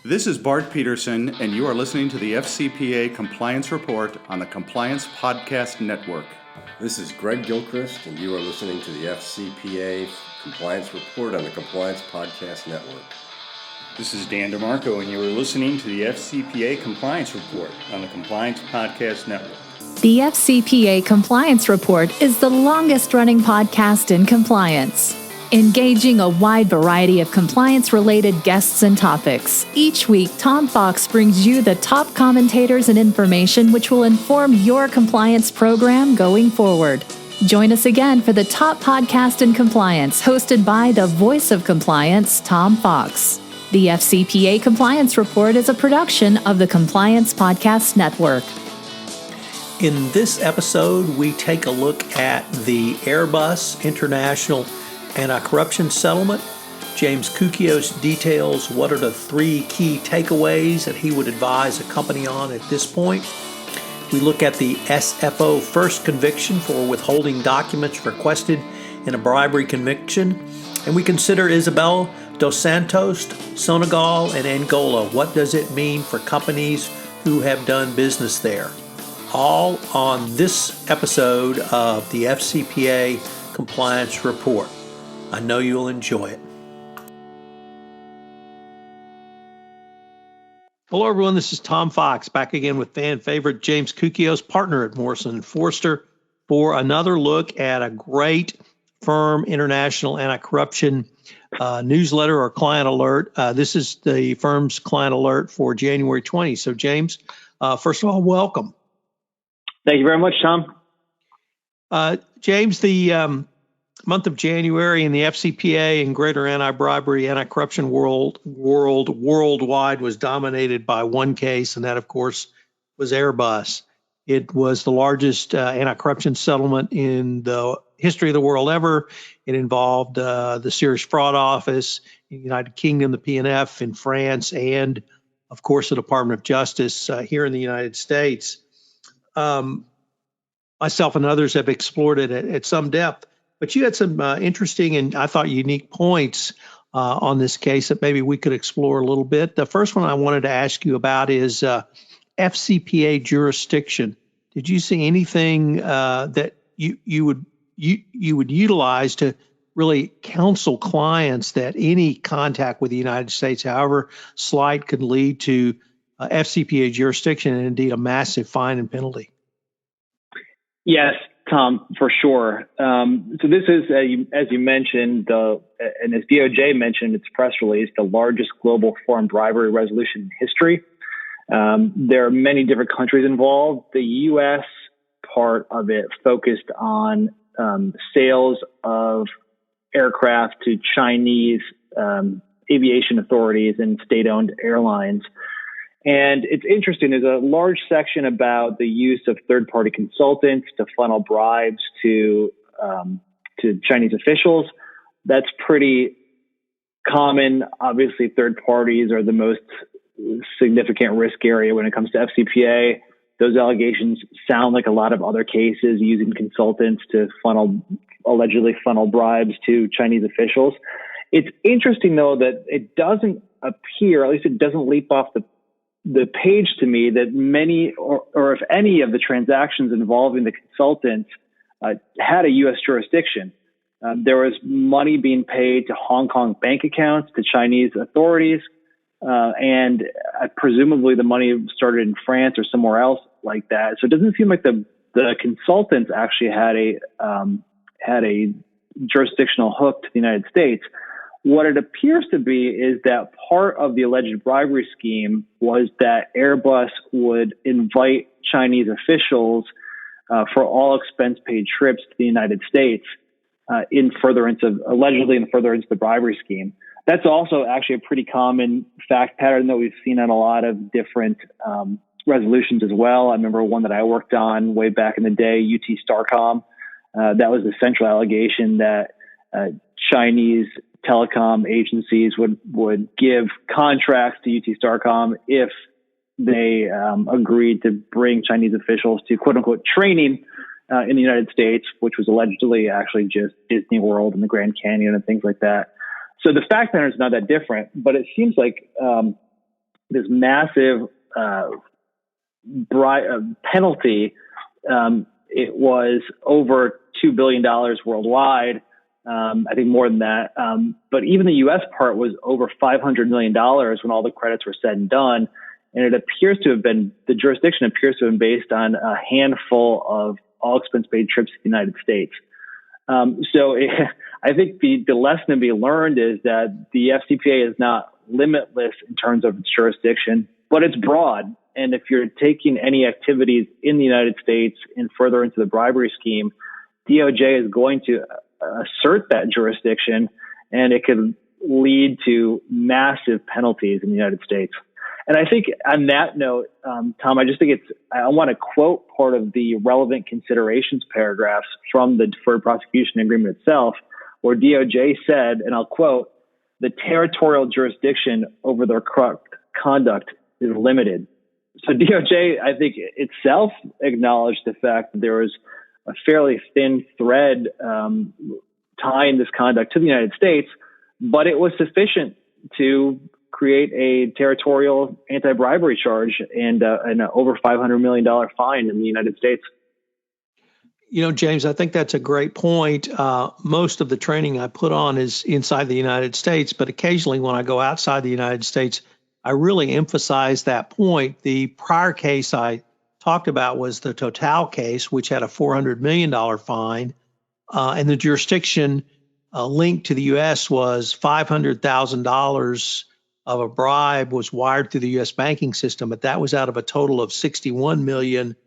This is Bart Peterson, and you are listening to the FCPA Compliance Report on the Compliance Podcast Network. This is Greg Gilchrist, and you are listening to the FCPA Compliance Report on the Compliance Podcast Network. This is Dan DeMarco, and you are listening to the FCPA Compliance Report on the Compliance Podcast Network. The FCPA Compliance Report is the longest-running podcast in compliance, engaging a wide variety of compliance-related guests and topics. Each week, Tom Fox brings you the top commentators and information which will inform your compliance program going forward. Join us again for the top podcast in compliance, hosted by the voice of compliance, Tom Fox. The FCPA Compliance Report is a production of the Compliance Podcast Network. In this episode, we take a look at the Airbus International Anti-Corruption Settlement. James Koukios details what are the three key takeaways that he would advise a company on at this point. We look at the SFO first conviction for withholding documents requested in a bribery conviction. And we consider Isabel dos Santos, Sonangol and Angola. What does it mean for companies who have done business there? All on this episode of the FCPA Compliance Report. I know you'll enjoy it. Hello, everyone. This is Tom Fox, back again with fan favorite James Koukios, partner at Morrison Foerster, for another look at a great firm international anti-corruption newsletter or client alert. This is the firm's client alert for January 20. So, James, first of all, welcome. Thank you very much, Tom. James, the month of January in the FCPA and greater anti-bribery, anti-corruption worldwide was dominated by one case, and that, of course, was Airbus. It was the largest anti-corruption settlement in the history of the world ever. It involved the Serious Fraud Office in the United Kingdom, the PNF in France, and, of course, the Department of Justice here in the United States. Myself and others have explored it at some depth. But you had some interesting and I thought unique points on this case that maybe we could explore a little bit. The first one I wanted to ask you about is FCPA jurisdiction. Did you see anything that you would utilize to really counsel clients that any contact with the United States, however slight, could lead to FCPA jurisdiction and indeed a massive fine and penalty? Yes, Tom, for sure. So this is, as you mentioned, and as DOJ mentioned in its press release, the largest global foreign bribery resolution in history. There are many different countries involved. The U.S. part of it focused on sales of aircraft to Chinese aviation authorities and state-owned airlines. And it's interesting, there's a large section about the use of third-party consultants to funnel bribes to Chinese officials. That's pretty common. Obviously, third parties are the most significant risk area when it comes to FCPA. Those allegations sound like a lot of other cases using consultants to allegedly funnel bribes to Chinese officials. It's interesting, though, that it doesn't appear, at least it doesn't leap off the page to me, that many or if any of the transactions involving the consultants had a U.S. jurisdiction. There was money being paid to Hong Kong bank accounts to Chinese authorities, and presumably the money started in France or somewhere else like that. So it doesn't seem like the consultants actually had a jurisdictional hook to the United States. What it appears to be is that part of the alleged bribery scheme was that Airbus would invite Chinese officials for all expense-paid trips to the United States allegedly in furtherance of the bribery scheme. That's also actually a pretty common fact pattern that we've seen on a lot of different resolutions as well. I remember one that I worked on way back in the day, UT Starcom. That was the central allegation that Chinese telecom agencies would give contracts to UT Starcom if they agreed to bring Chinese officials to quote unquote training in the United States, which was allegedly actually just Disney World and the Grand Canyon and things like that. So the fact pattern is not that different, but it seems like this massive penalty. It was over $2 billion worldwide. I think more than that. But even the U.S. part was over $500 million when all the credits were said and done. And it appears to have been, the jurisdiction appears to have been based on a handful of all expense paid trips to the United States. I think the lesson to be learned is that the FCPA is not limitless in terms of its jurisdiction, but it's broad. And if you're taking any activities in the United States and further into the bribery scheme, DOJ is going to assert that jurisdiction, and it could lead to massive penalties in the United States. And I think on that note, Tom, I want to quote part of the relevant considerations paragraphs from the deferred prosecution agreement itself, where DOJ said, and I'll quote, "The territorial jurisdiction over their conduct is limited." So DOJ, I think itself acknowledged the fact that there was a fairly thin thread tying this conduct to the United States, but it was sufficient to create a territorial anti-bribery charge and an over $500 million fine in the United States. You know, James, I think that's a great point. Most of the training I put on is inside the United States, but occasionally when I go outside the United States, I really emphasize that point. The prior case I talked about was the Total case, which had a $400 million fine, and the jurisdiction linked to the U.S. was $500,000 of a bribe was wired through the U.S. banking system, but that was out of a total of $61 million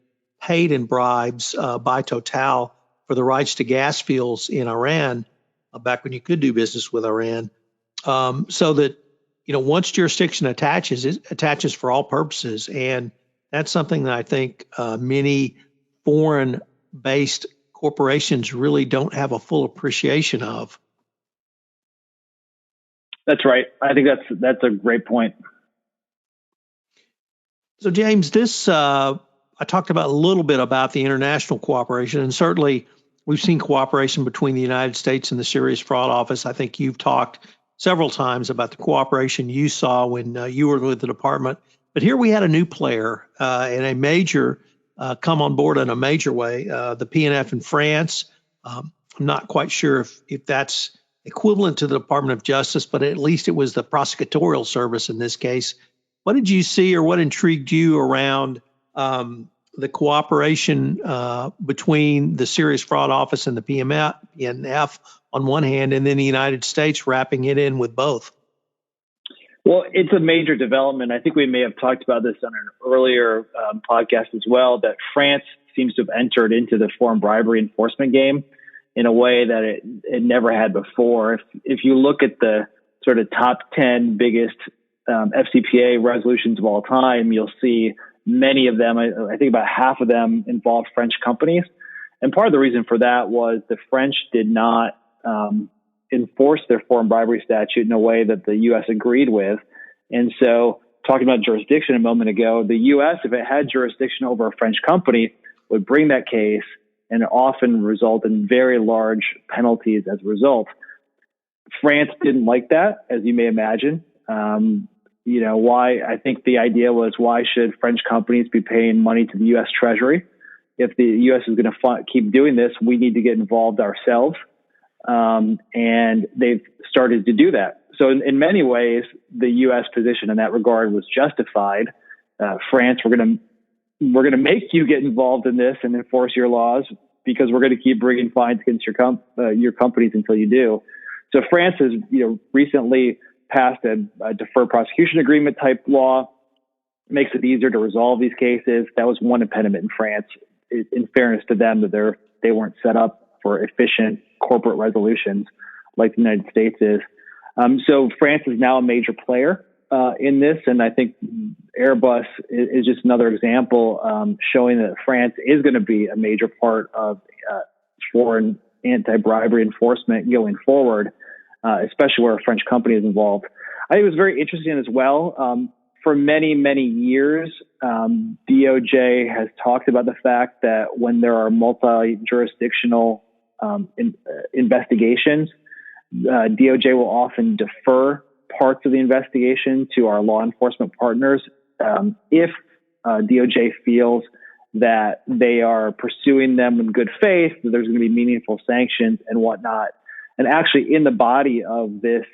paid in bribes by Total for the rights to gas fields in Iran, back when you could do business with Iran. So that, you know, once jurisdiction attaches, it attaches for all purposes. And that's something that I think many foreign-based corporations really don't have a full appreciation of. That's right. I think that's a great point. So, James, I talked about a little bit about the international cooperation, and certainly we've seen cooperation between the United States and the Serious Fraud Office. I think you've talked several times about the cooperation you saw when you were with the department. But here we had a new player and a major come on board in a major way, the PNF in France. I'm not quite sure if that's equivalent to the Department of Justice, but at least it was the prosecutorial service in this case. What did you see, or what intrigued you around the cooperation between the Serious Fraud Office and the PNF on one hand, and then the United States wrapping it in with both? Well, it's a major development. I think we may have talked about this on an earlier podcast as well, that France seems to have entered into the foreign bribery enforcement game in a way that it never had before. If you look at the sort of top 10 biggest FCPA resolutions of all time, you'll see many of them, I think about half of them, involved French companies. And part of the reason for that was the French did not enforce their foreign bribery statute in a way that the U.S. agreed with. And so, talking about jurisdiction a moment ago, the U.S., if it had jurisdiction over a French company, would bring that case and often result in very large penalties as a result. France didn't like that, as you may imagine. Why? I think the idea was, why should French companies be paying money to the U.S. Treasury? If the U.S. is going to keep doing this, we need to get involved ourselves. And they've started to do that. So in many ways, the U.S. position in that regard was justified. France, we're going to make you get involved in this and enforce your laws, because we're going to keep bringing fines against your companies until you do. So France has recently passed a deferred prosecution agreement type law. It makes it easier to resolve these cases. That was one impediment in France. In fairness to them, that they weren't set up for efficient corporate resolutions like the United States is. So France is now a major player in this, and I think Airbus is just another example showing that France is going to be a major part of foreign anti-bribery enforcement going forward, especially where a French company is involved. I think it was very interesting as well. For many, many years, DOJ has talked about the fact that when there are multi-jurisdictional investigations, DOJ will often defer parts of the investigation to our law enforcement partners. If DOJ feels that they are pursuing them in good faith, that there's going to be meaningful sanctions and whatnot. And actually, in the body of this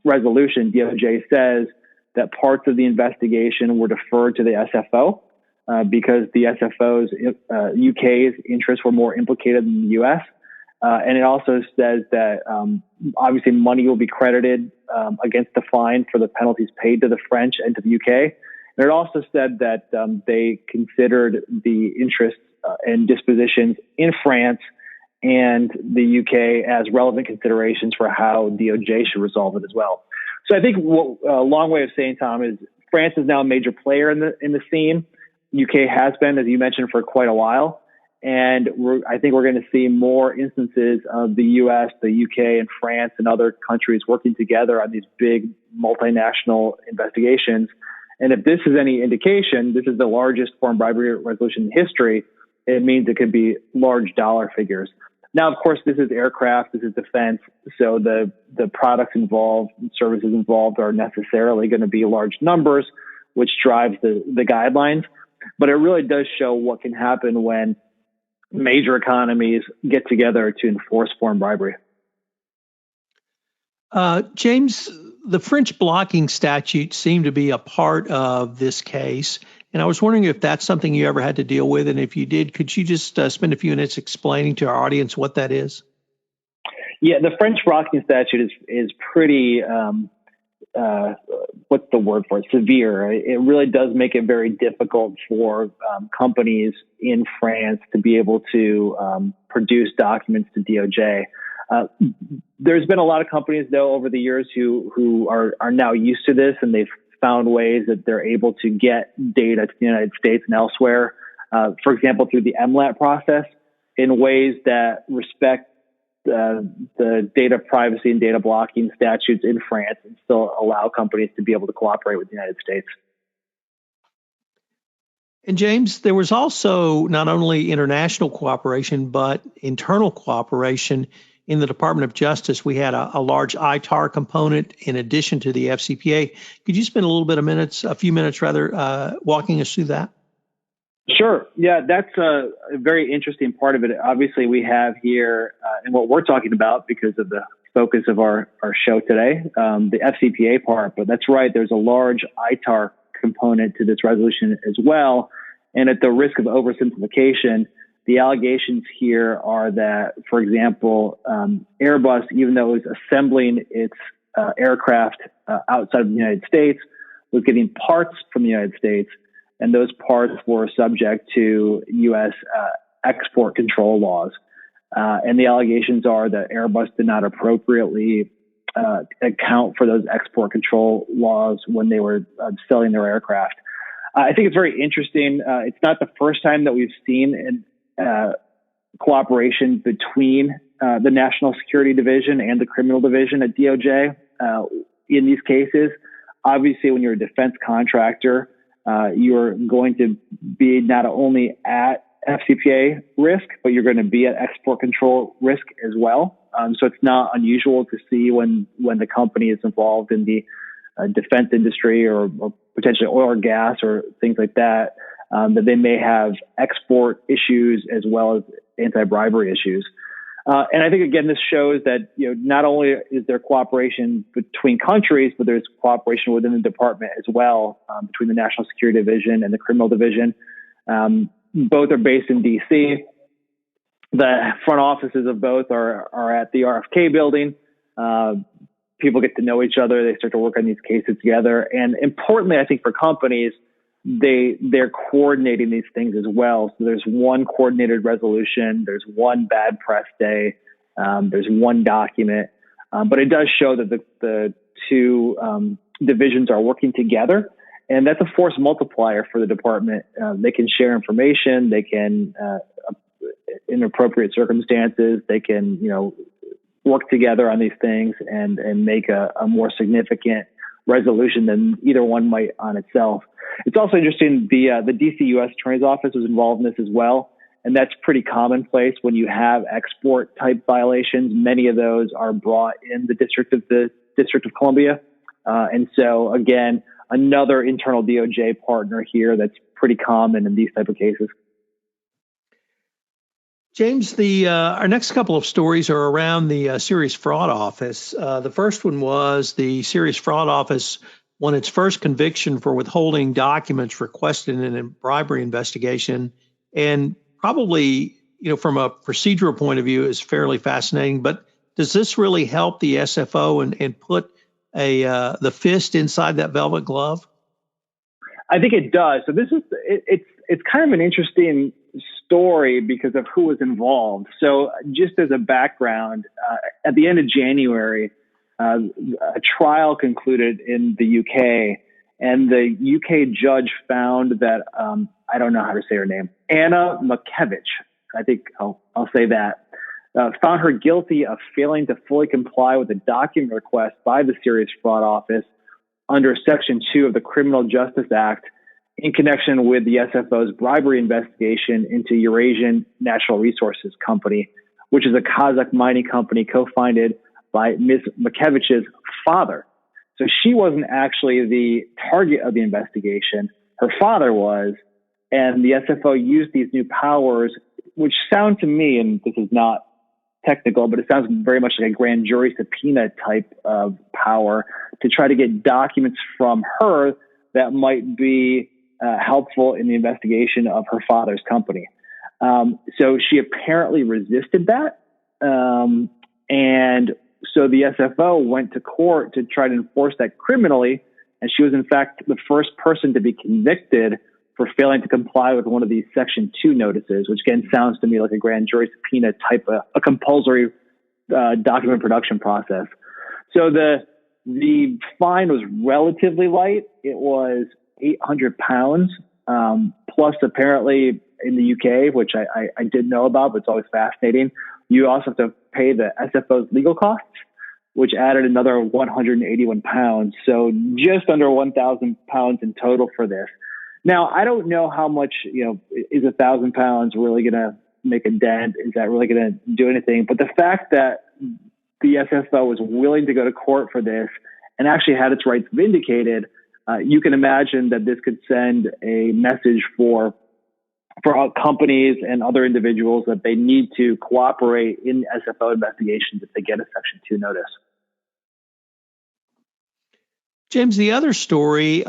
resolution, DOJ says that parts of the investigation were deferred to the SFO because the SFO's UK's interests were more implicated than the US. And it also says that obviously money will be credited against the fine for the penalties paid to the French and to the UK. And it also said that they considered the interests and dispositions in France and the UK as relevant considerations for how DOJ should resolve it as well. So I think a long way of saying, Tom, is France is now a major player in the scene. UK has been, as you mentioned, for quite a while. And I think we're going to see more instances of the US, the UK, and France and other countries working together on these big multinational investigations. And if this is any indication, this is the largest foreign bribery resolution in history. It means it could be large dollar figures. Now, of course, this is aircraft, this is defense. So the products involved, services involved are necessarily going to be large numbers, which drives the guidelines. But it really does show what can happen when major economies get together to enforce foreign bribery. James, the French blocking statute seemed to be a part of this case. And I was wondering if that's something you ever had to deal with. And if you did, could you just spend a few minutes explaining to our audience what that is? Yeah, the French blocking statute is pretty, what's the word for it? Severe. It really does make it very difficult for companies in France to be able to produce documents to DOJ. There's been a lot of companies, though, over the years who are now used to this, and they've found ways that they're able to get data to the United States and elsewhere, for example, through the MLAT process, in ways that respect the data privacy and data blocking statutes in France and still allow companies to be able to cooperate with the United States. And James, there was also not only international cooperation, but internal cooperation in the Department of Justice. We had a large ITAR component in addition to the FCPA. Could you spend a few minutes walking us through that? Sure. Yeah, that's a very interesting part of it. Obviously, we have here, and what we're talking about because of the focus of our show today, the FCPA part, but that's right. There's a large ITAR component to this resolution as well. And at the risk of oversimplification, the allegations here are that, for example, Airbus, even though it was assembling its aircraft outside of the United States, was getting parts from the United States, and those parts were subject to U.S. export control laws. And the allegations are that Airbus did not appropriately account for those export control laws when they were selling their aircraft. I think it's very interesting. It's not the first time that we've seen cooperation between the National Security Division and the Criminal Division at DOJ in these cases. Obviously, when you're a defense contractor, you're going to be not only at FCPA risk, but you're going to be at export control risk as well. So it's not unusual to see when the company is involved in the defense industry or potentially oil or gas or things like that, that they may have export issues as well as anti-bribery issues. And I think, again, this shows that, not only is there cooperation between countries, but there's cooperation within the department as well, between the National Security Division and the Criminal Division. Both are based in D.C. The front offices of both are at the RFK building. People get to know each other. They start to work on these cases together. And importantly, I think for companies, they're coordinating these things as well. So there's one coordinated resolution. There's one bad press day. There's one document. But it does show that the two divisions are working together. And that's a force multiplier for the department. They can share information. They can, in appropriate circumstances, they can, work together on these things and make a more significant resolution than either one might on itself. It's also interesting, the DC U.S. Attorney's Office was involved in this as well, and that's pretty commonplace when you have export type violations. Many of those are brought in the District of Columbia, And so, again, another internal DOJ partner here that's pretty common in these type of cases. James, our next couple of stories are around the Serious Fraud Office. The first one was the Serious Fraud Office won its first conviction for withholding documents requested in a bribery investigation, and probably, from a procedural point of view, is fairly fascinating. But does this really help the SFO and put the fist inside that velvet glove? I think it does. So this is it's kind of an interesting story because of who was involved. So just as a background, at the end of January, a trial concluded in the UK, and the UK judge found that I don't know how to say her name, Anna Makevich. I think I'll say that. Found her guilty of failing to fully comply with a document request by the Serious Fraud Office under Section 2 of the Criminal Justice Act in connection with the SFO's bribery investigation into Eurasian Natural Resources Company, which is a Kazakh mining company co-founded by Ms. Makevich's father. So she wasn't actually the target of the investigation. Her father was, and the SFO used these new powers, which sound to me, and this is not technical, but it sounds very much like a grand jury subpoena type of power, to try to get documents from her that might be helpful in the investigation of her father's company. So she apparently resisted that. And so the SFO went to court to try to enforce that criminally. And she was, in fact, the first person to be convicted for failing to comply with one of these Section 2 notices, which again sounds to me like a grand jury subpoena type of a compulsory document production process. So the fine was relatively light. It was £800, plus apparently in the UK, which I didn't know about, but it's always fascinating. You also have to pay the SFO's legal costs, which added another £181. So just under £1,000 in total for this. Now, I don't know how much, is £1,000 really going to make a dent? Is that really going to do anything? But the fact that the SFO was willing to go to court for this and actually had its rights vindicated, you can imagine that this could send a message for companies and other individuals that they need to cooperate in SFO investigations if they get a Section 2 notice. James, the other story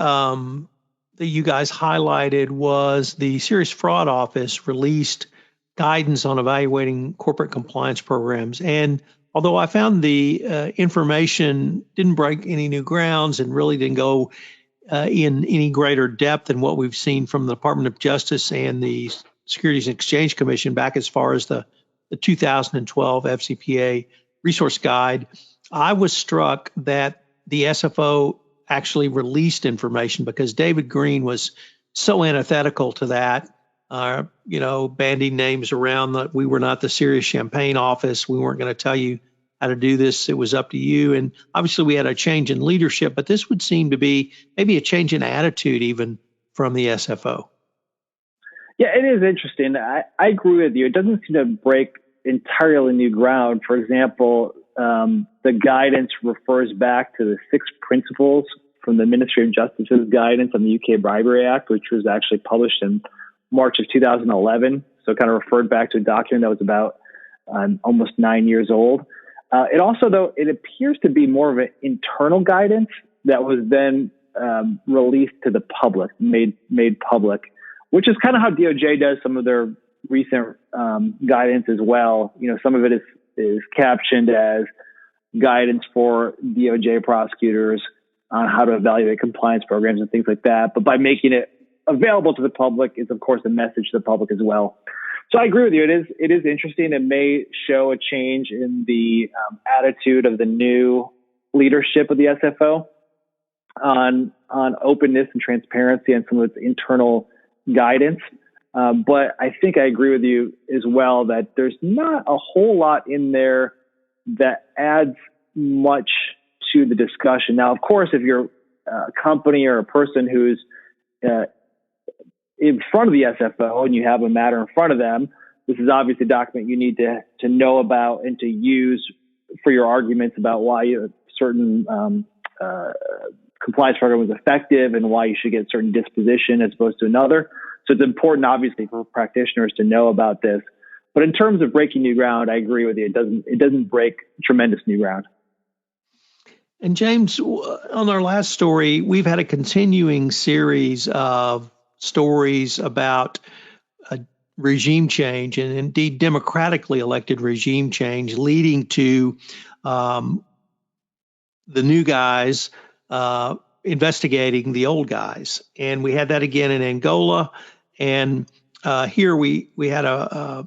that you guys highlighted was the Serious Fraud Office released guidance on evaluating corporate compliance programs. And although I found the information didn't break any new grounds and really didn't go in any greater depth than what we've seen from the Department of Justice and the Securities and Exchange Commission back as far as the 2012 FCPA resource guide, I was struck that the SFO actually released information because David Green was so antithetical to that, bandying names around that we were not the Serious Champagne office. We weren't going to tell you how to do this. It was up to you. And obviously we had a change in leadership, but this would seem to be maybe a change in attitude even from the SFO. Yeah, it is interesting. I agree with you. It doesn't seem to break entirely new ground. For example, the guidance refers back to the 6 principles from the Ministry of Justice's guidance on the UK Bribery Act, which was actually published in March of 2011. So it kind of referred back to a document that was about almost 9 years old. It also, though, it appears to be more of an internal guidance that was then released to the public, made public, which is kind of how DOJ does some of their recent guidance as well. Some of it is captioned as guidance for DOJ prosecutors on how to evaluate compliance programs and things like that. But by making it available to the public is, of course, a message to the public as well. So I agree with you. It is interesting. It may show a change in the attitude of the new leadership of the SFO on openness and transparency and some of its internal guidance. But I think I agree with you as well that there's not a whole lot in there that adds much to the discussion. Now, of course, if you're a company or a person who's in front of the SFO and you have a matter in front of them, this is obviously a document you need to know about and to use for your arguments about why certain compliance program was effective and why you should get a certain disposition as opposed to another. So it's important, obviously, for practitioners to know about this. But in terms of breaking new ground, I agree with you. It doesn't break tremendous new ground. And James, on our last story, we've had a continuing series of stories about regime change, and indeed democratically elected regime change, leading to the new guys investigating the old guys. And we had that again in Angola. And here we had a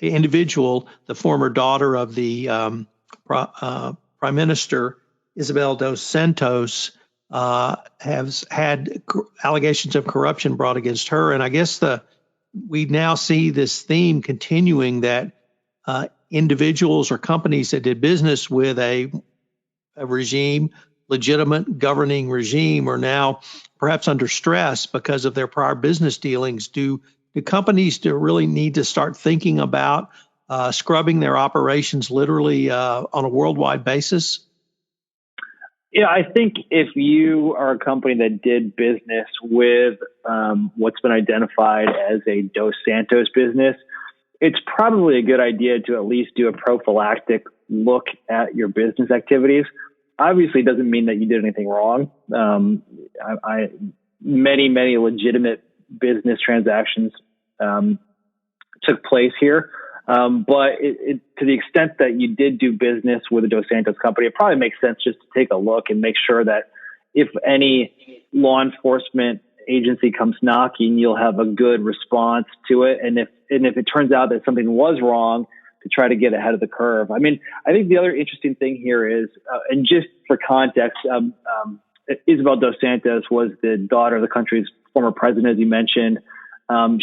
individual, the former daughter of the Prime Minister, Isabel dos Santos, has had allegations of corruption brought against her. And I guess we now see this theme continuing that individuals or companies that did business with a regime, legitimate governing regime, are now perhaps under stress because of their prior business dealings. Do companies really need to start thinking about scrubbing their operations literally on a worldwide basis? Yeah, I think if you are a company that did business with what's been identified as a Dos Santos business, it's probably a good idea to at least do a prophylactic look at your business activities. Obviously, it doesn't mean that you did anything wrong. Many legitimate business transactions took place here. But to the extent that you did do business with a Dos Santos company, it probably makes sense just to take a look and make sure that if any law enforcement agency comes knocking, you'll have a good response to it. And if it turns out that something was wrong, to try to get ahead of the curve. I mean, I think the other interesting thing here is, and just for context, Isabel dos Santos was the daughter of the country's former president, as you mentioned.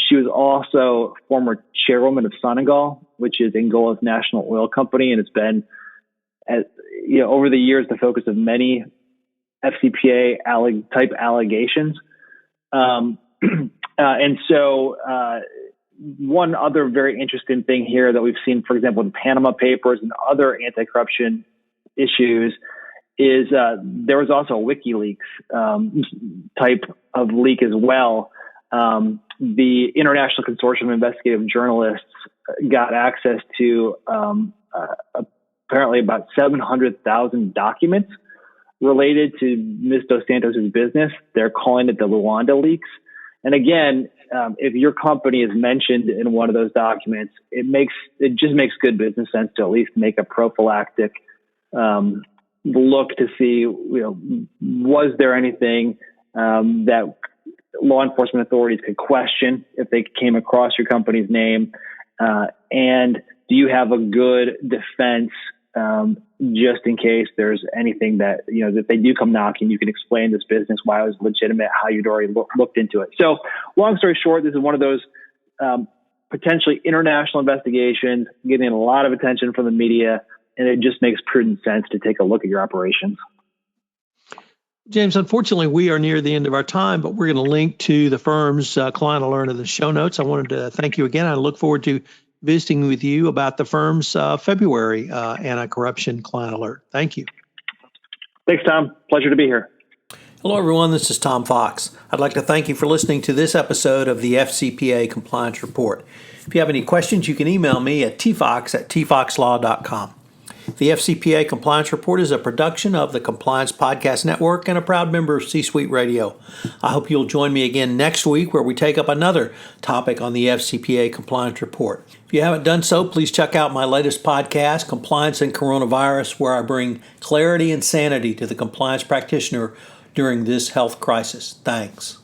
She was also former chairwoman of Sonangol, which is Angola's national oil company, and it's been, over the years, the focus of many FCPA type allegations. And so one other very interesting thing here that we've seen, for example, in Panama Papers and other anti-corruption issues, is there was also a WikiLeaks type of leak as well. The International Consortium of Investigative Journalists got access to apparently about 700,000 documents related to Ms. Dos Santos' business. They're calling it the Luanda leaks. And again, if your company is mentioned in one of those documents, it just makes good business sense to at least make a prophylactic look to see, was there anything that law enforcement authorities could question if they came across your company's name, and do you have a good defense just in case there's anything that, if they do come knocking, you can explain this business, why it was legitimate, how you'd already looked into it. So long story short, this is one of those potentially international investigations getting a lot of attention from the media, and it just makes prudent sense to take a look at your operations. James, unfortunately, we are near the end of our time, but we're going to link to the firm's client alert in the show notes. I wanted to thank you again. I look forward to visiting with you about the firm's February anti-corruption client alert. Thank you. Thanks, Tom. Pleasure to be here. Hello, everyone. This is Tom Fox. I'd like to thank you for listening to this episode of the FCPA Compliance Report. If you have any questions, you can email me at tfox@tfoxlaw.com. The FCPA Compliance Report is a production of the Compliance Podcast Network and a proud member of C-Suite Radio. I hope you'll join me again next week where we take up another topic on the FCPA Compliance Report. If you haven't done so, please check out my latest podcast, Compliance and Coronavirus, where I bring clarity and sanity to the compliance practitioner during this health crisis. Thanks.